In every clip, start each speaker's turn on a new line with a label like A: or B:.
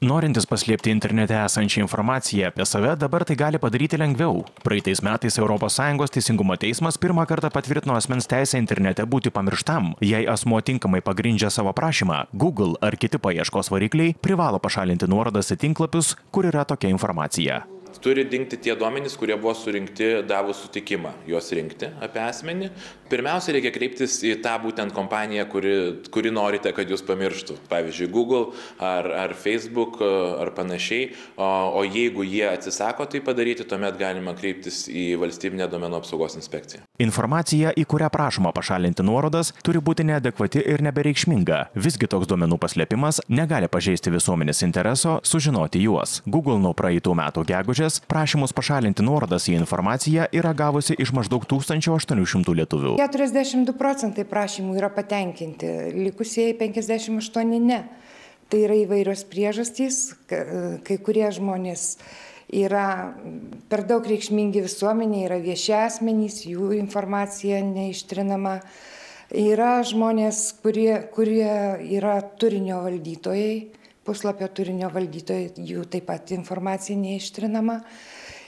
A: Norintis paslėpti internete esančią informaciją apie save, dabar tai gali padaryti lengviau. Praeitais metais ES teisingumo teismas pirmą kartą patvirtino asmens teisę internete būti pamirštam. Jei asmuo tinkamai pagrindžia savo prašymą, Google ar kiti paieškos varikliai privalo pašalinti nuorodas į tinklapius, kur yra tokia informacija.
B: Turi dingti tie duomenys, kurie buvo surinkti davus sutikimą juos rinkti apie asmenį. Pirmiausia, reikia kreiptis į tą būtent kompaniją, kuri norite, kad jūs pamirštų. Pavyzdžiui, Google ar Facebook ar panašiai. O jeigu jie atsisako tai padaryti, tuomet galima kreiptis į Valstybinę duomenų apsaugos inspekciją.
A: Informacija, į kurią prašoma pašalinti nuorodas, turi būti neadekvati ir nebereikšminga. Visgi toks duomenų paslėpimas negali pažeisti visuomenės intereso sužinoti juos. Google nuo praeitų metų gegužės prašymus pašalinti nuorodas į informaciją yra gavusi iš maždaug 1800 lietuvių.
C: 42% prašymų yra patenkinti, likusieji 58% ne. Tai yra įvairios priežastys, kai kurie žmonės yra per daug reikšmingi visuomenė, yra vieši asmenys, jų informacija neištrinama. Yra žmonės, kurie yra turinio valdytojai, puslapio turinio valdytojai, jų taip pat informacija neištrinama.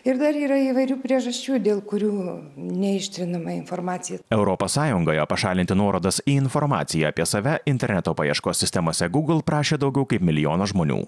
C: Ir dar yra įvairių priežasčių, dėl kurių neištrinama informacija.
A: ES pašalinti nuorodas į informaciją apie save interneto paieškos sistemose Google prašė daugiau kaip milijoną žmonių.